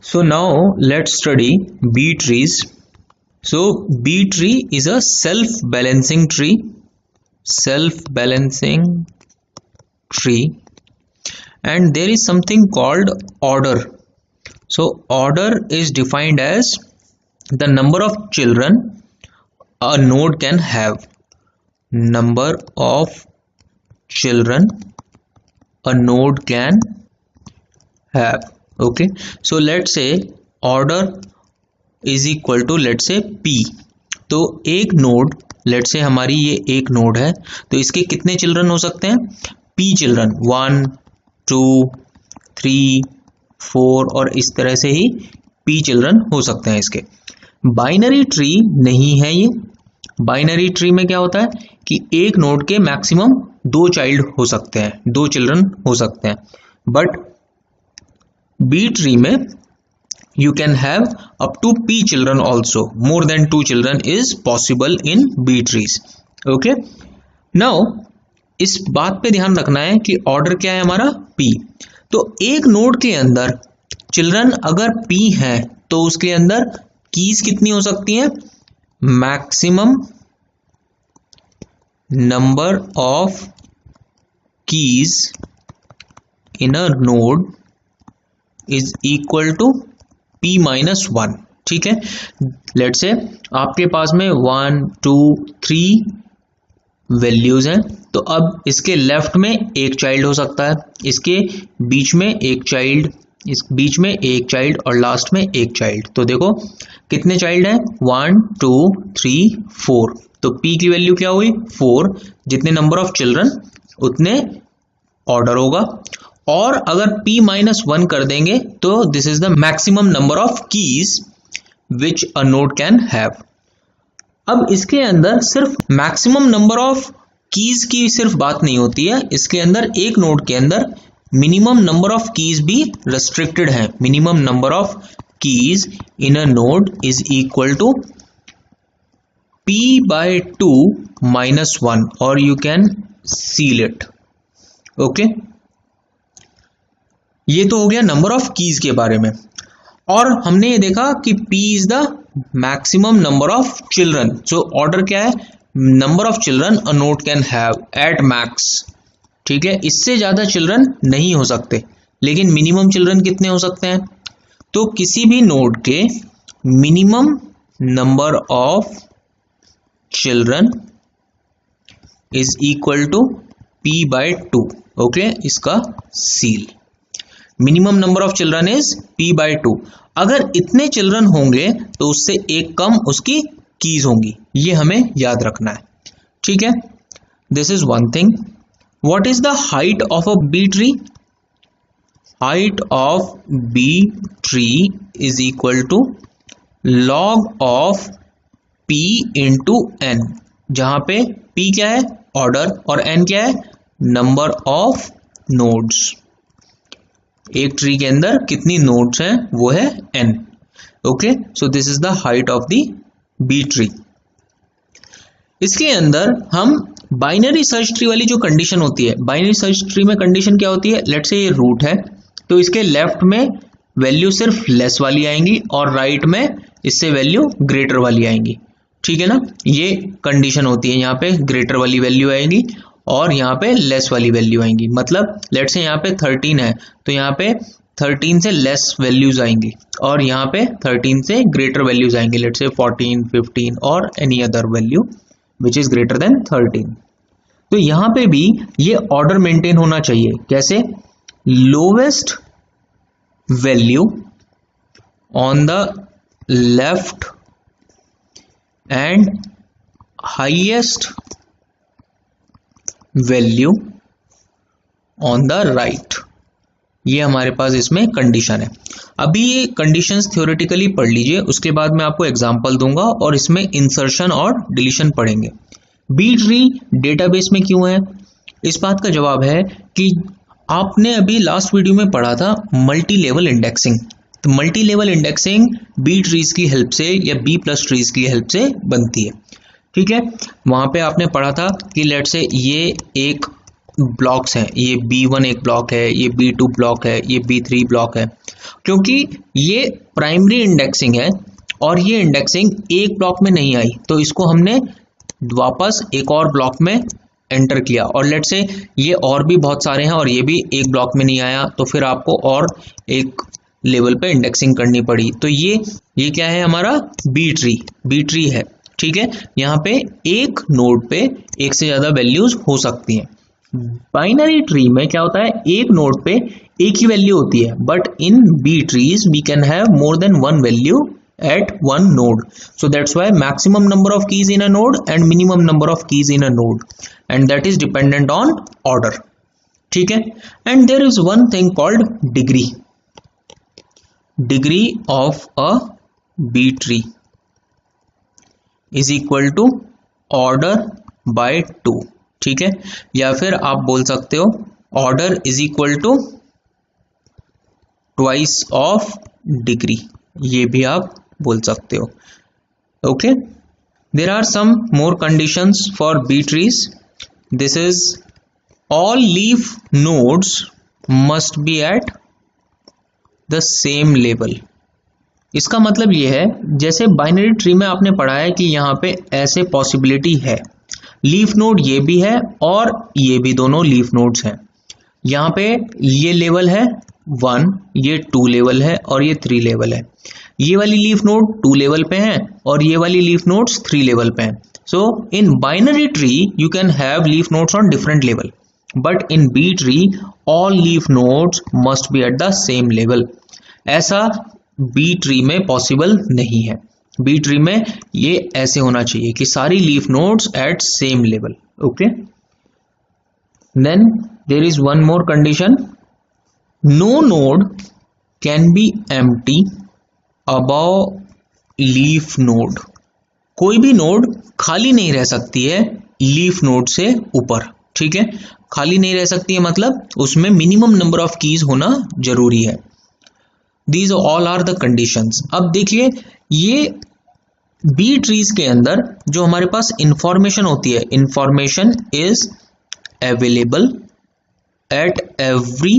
So now let's study B trees. So B tree is a self-balancing tree, and there is something called order. So order is defined as the number of children a node can have. Number of children a node can have. Okay, so let's say order is equal to let's say p. तो एक node, let's say हमारी ये एक node है, तो इसके कितने children हो सकते हैं? p चिल्ड्रन, 1 2 3 4 और इस तरह से ही p चिल्ड्रन हो सकते हैं इसके। बाइनरी ट्री नहीं है ये। बाइनरी ट्री में क्या होता है कि एक नोड के मैक्सिमम 2 चाइल्ड हो सकते हैं, 2 चिल्ड्रन हो सकते हैं। बट बी ट्री में you can have up to p children also. More than 2 children is possible in B trees. Okay, now इस बात पे ध्यान रखना है कि ऑर्डर क्या है हमारा p। तो एक नोड के अंदर चिल्ड्रन अगर p है तो उसके अंदर कीज कितनी हो सकती हैं? Maximum number of keys in a node is equal to p minus 1। ठीक है, लेट्स से आपके पास में 1 2 3 वैल्यूज हैं, तो अब इसके लेफ्ट में एक चाइल्ड हो सकता है, इसके बीच में एक चाइल्ड, इस बीच में एक चाइल्ड और लास्ट में एक चाइल्ड। तो देखो कितने चाइल्ड हैं? 1 2 3 4। तो p की वैल्यू क्या हुई? 4। जितने नंबर ऑफ चिल्ड्रन उतने ऑर्डर होगा। और अगर p माइनस 1 कर देंगे तो this is the maximum number of keys which a node can have. अब इसके अंदर सिर्फ मैक्सिमम नंबर ऑफ कीज की सिर्फ बात नहीं होती है, इसके अंदर एक नोड के अंदर मिनिमम नंबर ऑफ कीज भी रेस्ट्रिक्टेड है। Minimum number of keys in a node is equal to p by 2 minus 1 और you can ceil it. Okay, ये तो हो गया नंबर ऑफ कीज के बारे में। और हमने ये देखा कि p is the maximum number of children. So order क्या है? Number of children a node can have at max. ठीक है, इससे ज्यादा चिल्ड्रन नहीं हो सकते, लेकिन मिनिमम चिल्ड्रन कितने हो सकते हैं? तो किसी भी नोड के minimum number of children is equal to p by 2। Okay, इसका सील। Minimum number of children is p by 2। अगर इतने चिल्ड्रन होंगे तो उससे एक कम उसकी कीज होंगी, ये हमें याद रखना है। ठीक है, this is one thing. What is the height of a B tree? Height of B tree is equal to log of p into n, जहां पे p क्या है? ऑर्डर, और n क्या है? Number of nodes. एक ट्री के अंदर कितनी नोड्स हैं वो है n। Okay, so this is the height of the B tree. इसके अंदर हम बाइनरी सर्च ट्री वाली जो कंडीशन होती है, बाइनरी सर्च ट्री में कंडीशन क्या होती है? लेट्स से ये रूट है, तो इसके लेफ्ट में वैल्यू सिर्फ लेस वाली आएंगी और राइट में इससे वैल्यू ग्रेटर वाली आएंगी। ठीक है ना, ये कंडीशन होती है। यहाँ पे ग्रेटर वाली वैल्यू आएगी और यहाँ पे लेस वाली वैल्यू आएंगी। मतलब लेट्स से यहाँ पे 13 है तो यहाँ पे 13 से लेस वैल्यूज आएंगी और यहाँ पे 13 से ग्रेटर वैल्यूज आएंगी। लेट्स से 14 15 और any other value which is greater than 13। तो यहाँ पे भी ये ऑर्डर मेंटेन होना चाहिए। कैसे? Lowest value on the left and highest value on the right, ये हमारे पास इसमें कंडीशन है। अभी ये कंडीशंस थ्योरेटिकली पढ़ लीजिए, उसके बाद मैं आपको एग्जांपल दूंगा और इसमें इंसर्शन और डिलीशन पढ़ेंगे। बी ट्री डेटाबेस में क्यों है? इस बात का जवाब है कि आपने अभी लास्ट वीडियो में पढ़ा था मल्टी लेवल इंडेक्सिंग। तो multi level indexing B trees की हेल्प से या बी प्लस ट्रीज की हेल्प से बनती है। ठीक है, वहां पे आपने पढ़ा था कि लेट्स से ये एक ब्लॉक्स हैं, ये B1 एक ब्लॉक है, ये B2 ब्लॉक है, ये B3 ब्लॉक है, क्योंकि ये प्राइमरी इंडेक्सिंग है और ये इंडेक्सिंग एक ब्लॉक में नहीं आई, तो इसको हमने वापस एक और ब्लॉक में एंटर किया। और लेट से ये और भी बहुत सारे हैं और ये भी एक ब्लॉक में नहीं आया, तो फिर आपको और एक लेवल पे इंडेक्सिंग करनी पड़ी। तो ये क्या है, हमारा बी ट्री है, ठीक है। यहाँ पे एक नोड पे एक से ज्यादा वैल्यूज हो सकती हैं। बाइनरी ट्री में क्या होता है, एक नोड पे एक ही वैल्यू होती है, but in B trees we can have more than one value at one node, so that's why maximum number of keys in a node and minimum number of keys in a node, and that is dependent on order, ठीक है। and there is one thing called degree of a B tree is equal to order by 2, ठीक है। या फिर आप बोल सकते हो order is equal to twice of degree, ये भी आप बोल सकते हो, okay. There are some more conditions for B trees. This is all leaf nodes must be at the same level. इसका मतलब ये है, जैसे बाइनरी ट्री में आपने पढ़ा है कि यहाँ पे ऐसे पॉसिबिलिटी है, लीफ नोड ये भी है और ये भी दोनों लीफ नोड्स हैं। यहाँ पे ये लेवल है 1, ये 2 लेवल है और ये 3 लेवल है। ये वाली लीफ नोड 2 लेवल पे है और ये वाली लीफ नोड्स 3 लेवल पे हैं। So in binary tree you can have leaf nodes on different level, but in B tree all leaf nodes must be at the same level. ऐसा B tree में possible नहीं है। B tree में ये ऐसे होना चाहिए कि सारी leaf nodes at same level, okay. Then there is one more condition, no node can be empty above leaf node. कोई भी नोड खाली नहीं रह सकती है लीफ नोड से ऊपर, ठीक है। खाली नहीं रह सकती है मतलब उसमें मिनिमम नंबर ऑफ कीज होना जरूरी है। These all are the conditions. अब देखिए, ये बी ट्रीज के अंदर जो हमारे पास इंफॉर्मेशन होती है, information is available at every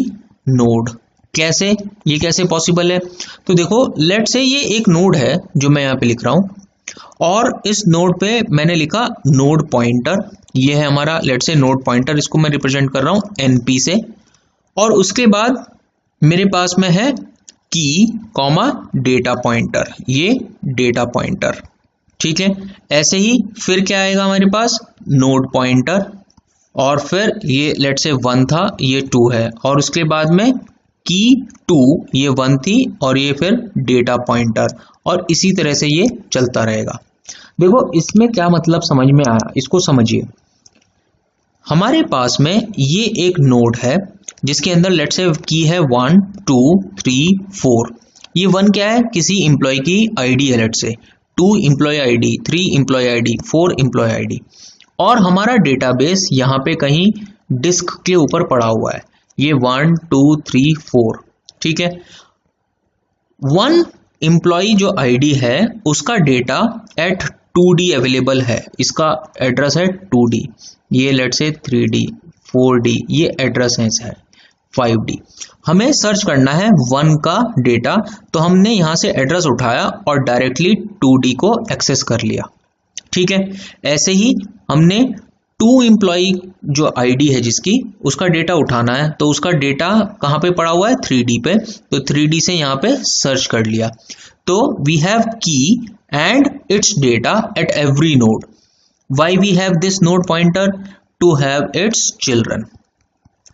node. कैसे, ये कैसे पॉसिबल है? तो देखो, लेट से ये एक नोड है जो मैं यहाँ पे लिख रहा हूं और इस नोड पे मैंने लिखा नोड पॉइंटर। ये है हमारा लेट से नोड पॉइंटर, इसको मैं रिप्रेजेंट कर रहा हूं एनपी से। और उसके बाद मेरे पास में है की कॉमा डेटा पॉइंटर, ये डेटा पॉइंटर, ठीक है। ऐसे ही फिर क्या आएगा हमारे पास, नोड पॉइंटर, और फिर ये लेट से 1 था, ये 2 है, और उसके बाद में की 2, ये 1 थी और ये फिर डेटा पॉइंटर, और इसी तरह से ये चलता रहेगा। देखो इसमें क्या मतलब समझ में आया, इसको समझिए। हमारे पास में ये एक नोड है जिसके अंदर लेट से की है 1 2 3 4। ये 1 क्या है, किसी एम्प्लॉय की आईडी है, let say 2 employee ID, 3 employee ID, 4 employee ID. और हमारा डेटाबेस यहाँ पे कहीं डिस्क के ऊपर पड़ा हुआ है, ये 1 2 3 4, ठीक है। 1 एम्प्लॉय जो आईडी है उसका डेटा एट 2D अवेलेबल है, इसका एड्रेस है 2D, ये लेट से 3D 4D, ये एड्रेस है 5D। हमें सर्च करना है 1 का डेटा, तो हमने यहां से एड्रेस उठाया और डायरेक्टली 2D को एक्सेस कर लिया, ठीक है। ऐसे ही हमने 2 एम्प्लॉय जो आईडी है जिसकी, उसका डेटा उठाना है, तो उसका डेटा कहाँ पे पड़ा हुआ है, 3D पे, तो 3D से यहाँ पे सर्च कर लिया। तो we have key and its data at every node. Why we have this node pointer, to have its children.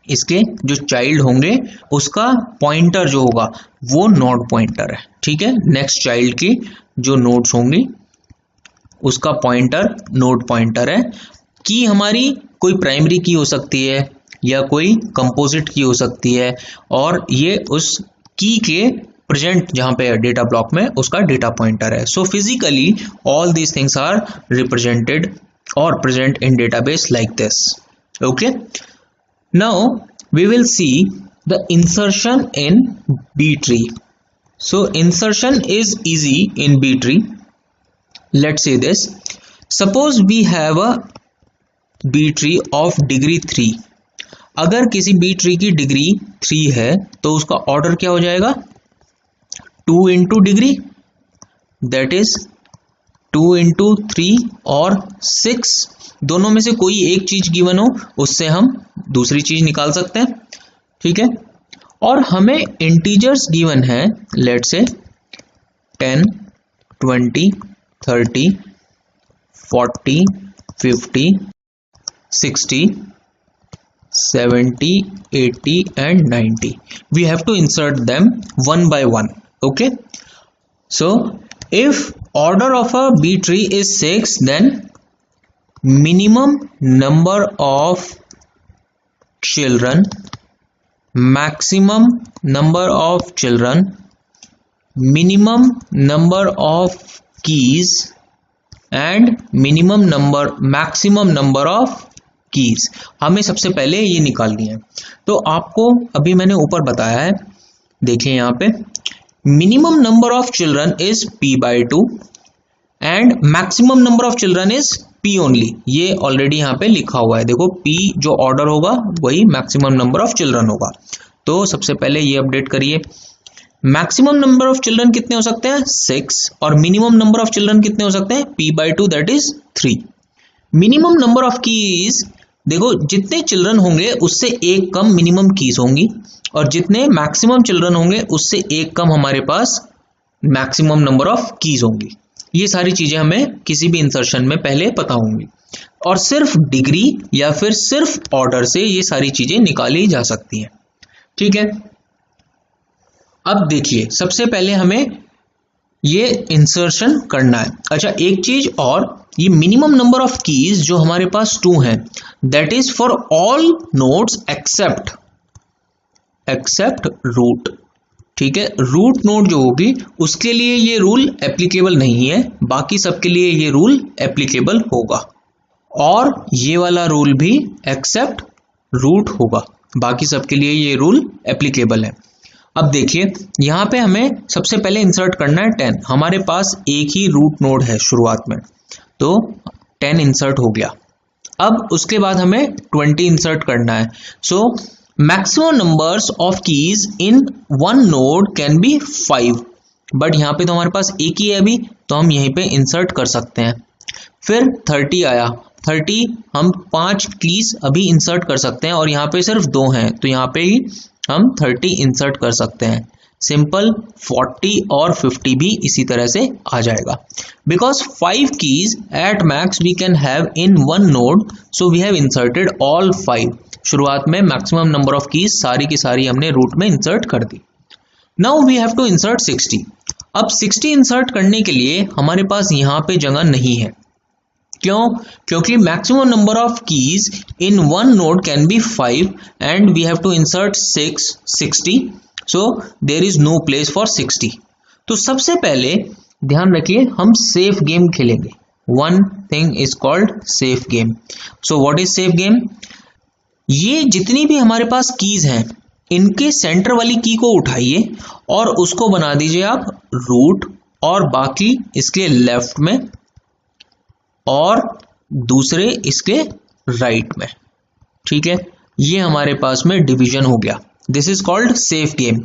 इसके जो चाइल्ड होंगे उसका पॉइंटर जो होगा वो नोड पॉइंटर है, ठीक है। नेक्स्ट चाइल्ड की जो नोड्स होंगी उसका पॉइंटर नोड पॉइंटर है। की हमारी कोई प्राइमरी की हो सकती है या कोई कंपोजिट की हो सकती है, और ये उस की के प्रेजेंट जहां पे डेटा ब्लॉक में उसका डेटा पॉइंटर है। So physically all these things are represented और present in database like this, okay. Now we will see the insertion in B tree. So insertion is easy in B tree. Let's say this. Suppose we have a B tree of degree 3. अगर किसी B tree की degree 3 है तो उसका order क्या हो जाएगा, 2 into degree, that is 2 into 3 और 6, दोनों में से कोई एक चीज गिवन हो उससे हम दूसरी चीज निकाल सकते हैं, ठीक है। और हमें इंटीजर्स गिवन है, लेट से 10, 20, 30, 40, 50, 60, 70, 80 and 90. We have to insert them one by one. Okay, so if order of a B tree is 6, then minimum number of children, maximum number of children, minimum number of keys and maximum number of keys हमें सबसे पहले ये निकालनी है। तो आपको अभी मैंने ऊपर बताया है, देखिए यहाँ पे minimum number of children is p/2 and maximum number of children is p only. ये ऑलरेडी यहाँ पे लिखा हुआ है, देखो p जो ऑर्डर होगा वही मैक्सिमम नंबर ऑफ चिल्ड्रन होगा। तो सबसे पहले ये अपडेट करिए, मैक्सिमम नंबर ऑफ चिल्ड्रन कितने हो सकते हैं 6 और मिनिमम नंबर ऑफ चिल्ड्रन कितने हो सकते हैं p/2 that is 3। Minimum number of keys, देखो जितने चिल्ड्रन होंगे उससे एक कम मिनिमम कीज होंगी और जितने मैक्सिमम चिल्ड्रन होंगे उससे एक कम हमारे पास मैक्सिमम नंबर ऑफ कीज होंगी। ये सारी चीजें हमें किसी भी इंसर्शन में पहले पता होंगी और सिर्फ डिग्री या फिर सिर्फ ऑर्डर से ये सारी चीजें निकाली जा सकती हैं, ठीक है। अब देखिए सबसे पहले हमें ये इंसर्शन करना है। अच्छा एक चीज और, ये मिनिमम नंबर ऑफ कीज जो हमारे पास 2 हैं, that is for all nodes except root, ठीक है। रूट नोड जो होगी उसके लिए ये रूल एप्लीकेबल नहीं है, बाकी सबके लिए ये रूल एप्लीकेबल होगा और ये वाला रूल भी एक्सेप्ट रूट होगा, बाकी सबके लिए ये रूल एप्लीकेबल है। अब देखिए यहां पे हमें सबसे पहले इंसर्ट करना है 10, हमारे पास एक ही रूट नोड है शुरुआत में, तो 10 इंसर्ट हो गया। अब उसके बाद हमें 20 इंसर्ट करना है। So maximum numbers of keys in one node can be 5, but यहाँ पे तो हमारे पास एक ही है अभी, तो हम यहीं पे इंसर्ट कर सकते हैं। फिर 30 आया, 30 हम 5 कीज अभी इंसर्ट कर सकते हैं और यहाँ पे सिर्फ 2 हैं, तो यहाँ पे ही हम 30 इंसर्ट कर सकते हैं। सिंपल 40 और 50 भी इसी तरह से आ जाएगा। Because 5 keys at max we can have in one node, so we have inserted all 5। शुरुआत में मैक्सिमम नंबर ऑफ कीज सारी की सारी हमने रूट में इंसर्ट कर दी। Now we have to insert 60। अब 60 इंसर्ट करने के लिए हमारे पास यहाँ पे जगह नहीं है। क्यों? क्योंकि maximum number of keys in one node can be 5 and we have to insert 60, so there is no place for 60। तो सबसे पहले ध्यान रखिए हम सेफ गेम खेलेंगे। One thing is called safe game. So what is safe game? ये जितनी भी हमारे पास कीज हैं इनके सेंटर वाली की को उठाइए और उसको बना दीजिए आप रूट, और बाकी इसके लेफ्ट में और दूसरे इसके राइट में, ठीक है। ये हमारे पास में डिवीजन हो गया। This is called safe game.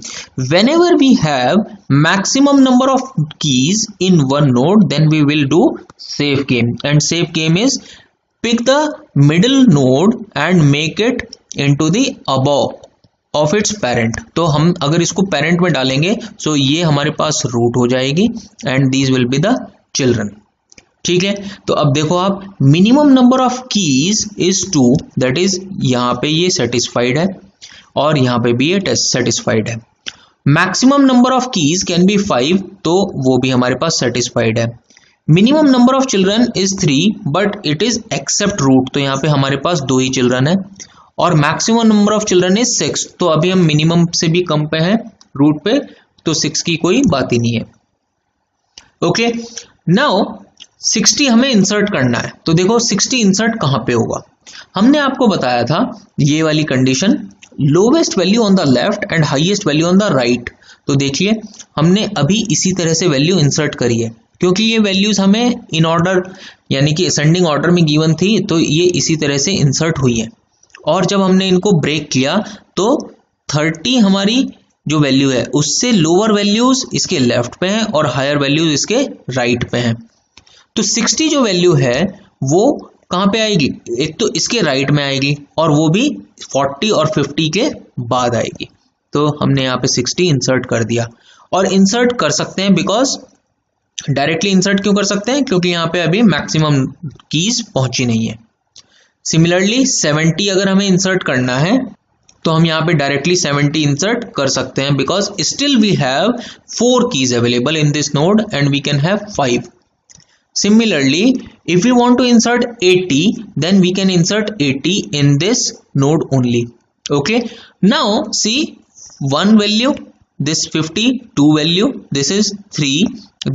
whenever we have maximum number of keys in one node, then we will do safe game, and safe game is pick the middle node and make it into the above of its parent। तो हम अगर इसको parent में डालेंगे so ये हमारे पास root हो जाएगी and these will be the children, ठीक है। तो अब देखो आप, minimum number of keys is 2, that is यहाँ पे ये सेटिस्फाइड है और यहाँ पे भी ये सेटिस्फाइड है। Maximum number of keys can be 5, तो वो भी हमारे पास सेटिस्फाइड है। Minimum number of children is 3 but it is except root, तो यहाँ पे हमारे पास 2 ही चिल्ड्रन है। और maximum number of children is 6, तो अभी हम मिनिमम से भी कम पे हैं रूट पे, तो 6 की कोई बात ही नहीं है। ओके, नाउ 60 हमें इंसर्ट करना है। तो देखो 60 इंसर्ट कहां पे होगा? हमने आपको बताया था ये वाली condition, lowest value on the left and highest value on the right. तो देखिए हमने अभी इसी तरह से वैल्यू इंसर्ट करी है, क्योंकि ये वैल्यूज हमें इन ऑर्डर यानी कि असेंडिंग ऑर्डर में गिवन थी, तो ये इसी तरह से इंसर्ट हुई है। और जब हमने इनको ब्रेक किया तो 30 हमारी जो वैल्यू है उससे लोअर वैल्यूज इसके लेफ्ट पे हैं और हायर वैल्यूज इसके राइट पे हैं। तो 60 जो वैल्यू है वो कहाँ पे आएगी, एक तो इसके राइट में आएगी और वो भी 40 और 50 के बाद आएगी। तो हमने यहाँ पे 60 इंसर्ट कर दिया और इंसर्ट कर सकते हैं बिकॉज डायरेक्टली इंसर्ट क्यों कर सकते हैं, क्योंकि यहाँ पे अभी मैक्सिमम कीज पहुंची नहीं है। सिमिलरली 70 अगर हमें इंसर्ट करना है तो हम यहाँ पे डायरेक्टली 70 इंसर्ट कर सकते हैं because still we have 4 keys available in this node and we can have 5। Similarly, if we want to insert 80, then we can insert 80 in this node only. Okay. Now see, one value, this 50, two value, this is 3,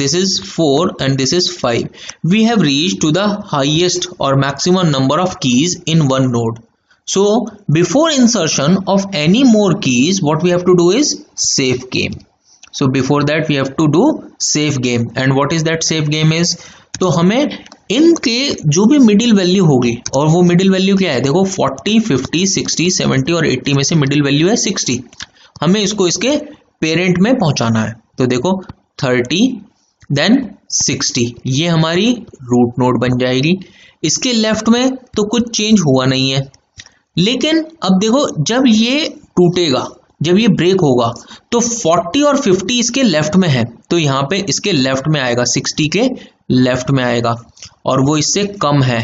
this is 4, and this is 5. We have reached to the highest or maximum number of keys in one node. So before insertion of any more keys, what we have to do is save game. So before that we have to do save game. And what is that save game is, तो हमें इनके जो भी middle value होगी, और वो middle value क्या है, देखो 40, 50, 60, 70 और 80 में से मिडिल वैल्यू है 60। हमें इसको इसके पेरेंट में पहुंचाना है। तो देखो 30 देन 60, ये हमारी रूट नोड बन जाएगी। इसके लेफ्ट में तो कुछ चेंज हुआ नहीं है, लेकिन अब देखो जब ये टूटेगा, जब ये ब्रेक होगा तो 40 और 50 इसके लेफ्ट में है, तो यहाँ पे इसके लेफ्ट में आएगा, 60 के लेफ्ट में आएगा और वो इससे कम है,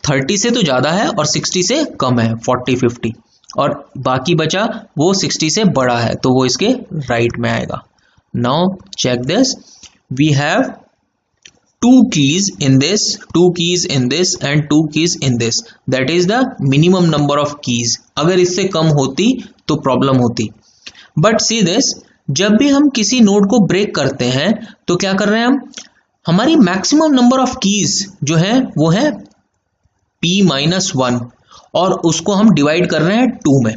30 से तो ज़्यादा है और 60 से कम है, 40, 50, और बाकी बचा वो 60 से बड़ा है तो वो इसके राइट में आएगा। Now check this, we have 2 keys in this, 2 keys in this and 2 keys in this, that is the minimum number of keys। अगर इससे कम होती तो प्रॉब्लम होती, बट सी दिस, जब भी हम किसी नोड को ब्रेक करते हैं तो क्या कर रहे हैं हम, हमारी मैक्सिमम नंबर ऑफ कीज जो है वो है p-1 और उसको हम डिवाइड कर रहे हैं 2 में।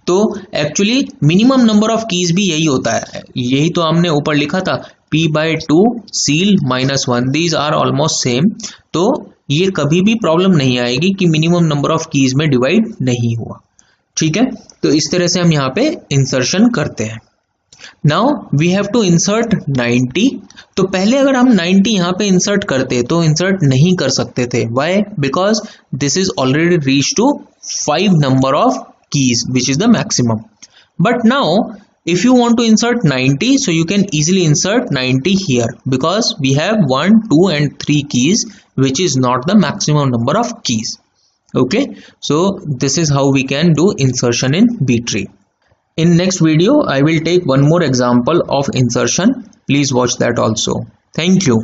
तो actually minimum number of keys भी यही होता है, यही तो हमने ऊपर लिखा था, p/2 ceil -1, these are almost same. तो ये कभी भी प्रॉब्लम नहीं आएगी कि मिनिमम नंबर ऑफ कीज में डिवाइड नहीं हुआ। ठीक है, तो इस तरह से हम यहाँ पे इंसर्शन करते हैं। Now we have to insert 90। तो पहले अगर हम 90 यहाँ पे इंसर्ट करते तो इंसर्ट नहीं कर सकते थे, why, because this is already reach to 5 number of keys which is the maximum. But now if you want to insert 90, so you can easily insert 90 here because we have 1, 2 and 3 keys which is not the maximum number of keys. Okay, so this is how we can do insertion in B tree. In next video I will take one more example of insertion. Please watch that also. Thank you.